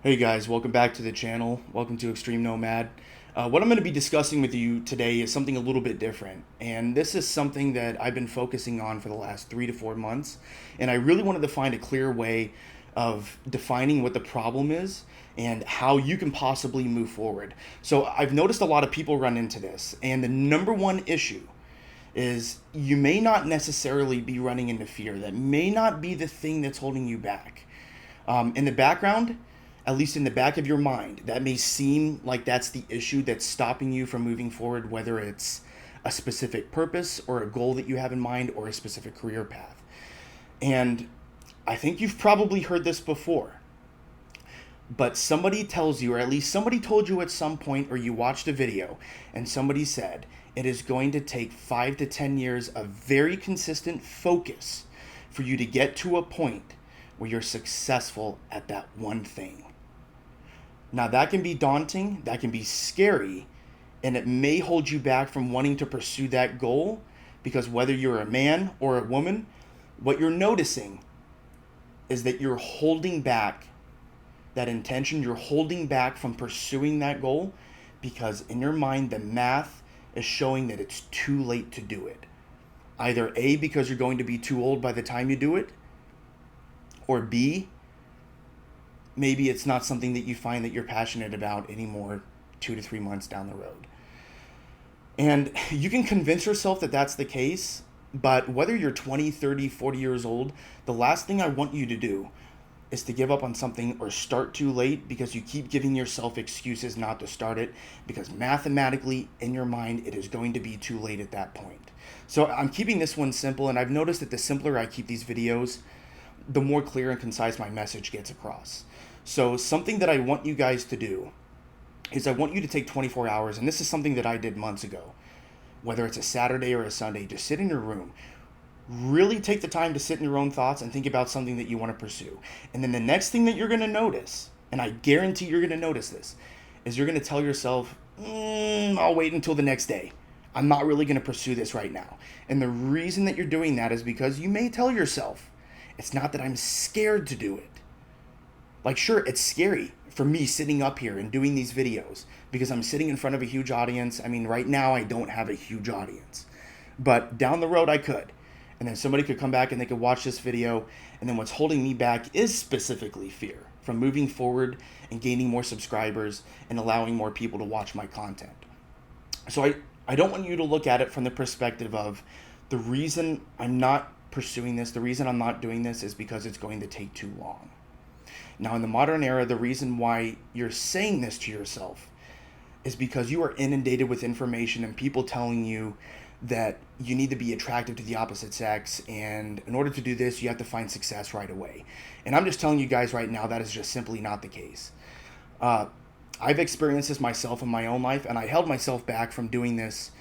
Hey guys, welcome back to the channel. Welcome to Extreme Nomad. What I'm going to be discussing with you today is something a little bit different. And this is something that I've been focusing on for the last 3 to 4 months. And I really wanted to find a clear way of defining what the problem is and how you can possibly move forward. So I've noticed a lot of people run into this. And the number one issue is you may not necessarily be running into fear. That may not be the thing that's holding you back. In the background, at least in the back of your mind, that may seem like that's the issue that's stopping you from moving forward, whether it's a specific purpose or a goal that you have in mind or a specific career path. And I think you've probably heard this before, but somebody tells you, or at least somebody told you at some point, or you watched a video and somebody said it is going to take 5 to 10 years of very consistent focus for you to get to a point where you're successful at that one thing. Now, that can be daunting, that can be scary, and it may hold you back from wanting to pursue that goal because whether you're a man or a woman, what you're noticing is that you're holding back that intention, you're holding back from pursuing that goal because in your mind, the math is showing that it's too late to do it. Either A, because you're going to be too old by the time you do it, or B, maybe it's not something that you find that you're passionate about anymore 2 to 3 months down the road. And you can convince yourself that that's the case, but whether you're 20, 30, 40 years old, the last thing I want you to do is to give up on something or start too late because you keep giving yourself excuses not to start it because mathematically in your mind it is going to be too late at that point. So I'm keeping this one simple, and I've noticed that the simpler I keep these videos, the more clear and concise my message gets across. So something that I want you guys to do is I want you to take 24 hours, and this is something that I did months ago, whether it's a Saturday or a Sunday, just sit in your room, really take the time to sit in your own thoughts and think about something that you want to pursue. And then the next thing that you're going to notice, and I guarantee you're going to notice this, is you're going to tell yourself, I'll wait until the next day. I'm not really going to pursue this right now. And the reason that you're doing that is because you may tell yourself, it's not that I'm scared to do it. Like, sure, it's scary for me sitting up here and doing these videos because I'm sitting in front of a huge audience. I mean, right now I don't have a huge audience, but down the road I could. And then somebody could come back and they could watch this video. And then what's holding me back is specifically fear from moving forward and gaining more subscribers and allowing more people to watch my content. So I don't want you to look at it from the perspective of the reason I'm not pursuing this, the reason I'm not doing this is because it's going to take too long. Now, in the modern era, the reason why you're saying this to yourself is because you are inundated with information and people telling you that you need to be attractive to the opposite sex, and in order to do this, you have to find success right away. And I'm just telling you guys right now that is just simply not the case. I've experienced this myself in my own life, and I held myself back from doing this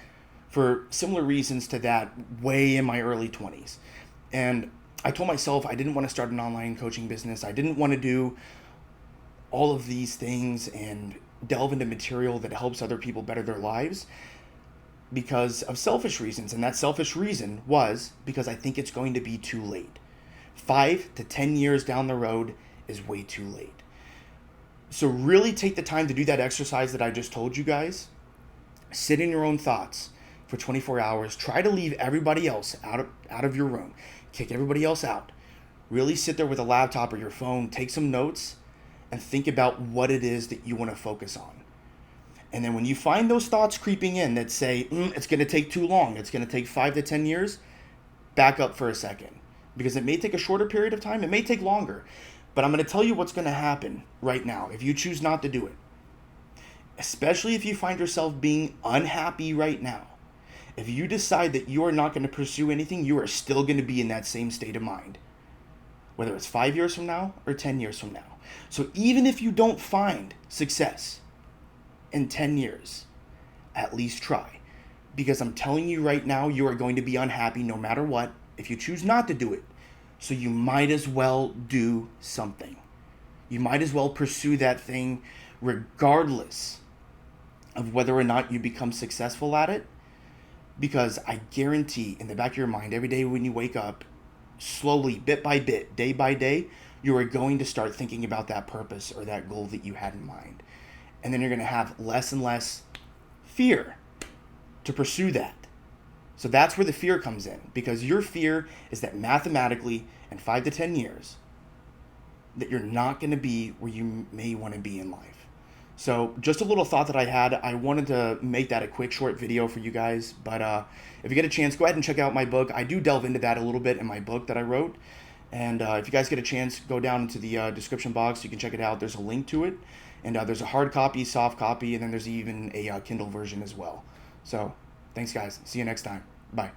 for similar reasons to that way in my early 20s. And I told myself I didn't want to start an online coaching business. I didn't want to do all of these things and delve into material that helps other people better their lives because of selfish reasons. And that selfish reason was because I think it's going to be too late. 5 to 10 years down the road is way too late. So really take the time to do that exercise that I just told you guys. Sit in your own thoughts for 24 hours. Try to leave everybody else out of your room. Kick everybody else out. Really sit there with a laptop or your phone, take some notes, and think about what it is that you want to focus on. And then when you find those thoughts creeping in that say, it's going to take too long, it's going to take 5 to 10 years, back up for a second. Because it may take a shorter period of time, it may take longer. But I'm going to tell you what's going to happen right now if you choose not to do it. Especially if you find yourself being unhappy right now. If you decide that you are not going to pursue anything, you are still going to be in that same state of mind. Whether it's 5 years from now or 10 years from now. So even if you don't find success in 10 years, at least try. Because I'm telling you right now, you are going to be unhappy no matter what if you choose not to do it. So you might as well do something. You might as well pursue that thing regardless of whether or not you become successful at it. Because I guarantee in the back of your mind, every day when you wake up, slowly, bit by bit, day by day, you are going to start thinking about that purpose or that goal that you had in mind. And then you're going to have less and less fear to pursue that. So that's where the fear comes in, because your fear is that mathematically in 5 to 10 years that you're not going to be where you may want to be in life. So just a little thought that I had. I wanted to make that a quick short video for you guys, but if you get a chance, go ahead and check out my book. I do delve into that a little bit in my book that I wrote. And if you guys get a chance, go down into the description box. You can check it out. There's a link to it. And there's a hard copy, soft copy, and then there's even a Kindle version as well. So thanks, guys. See you next time. Bye.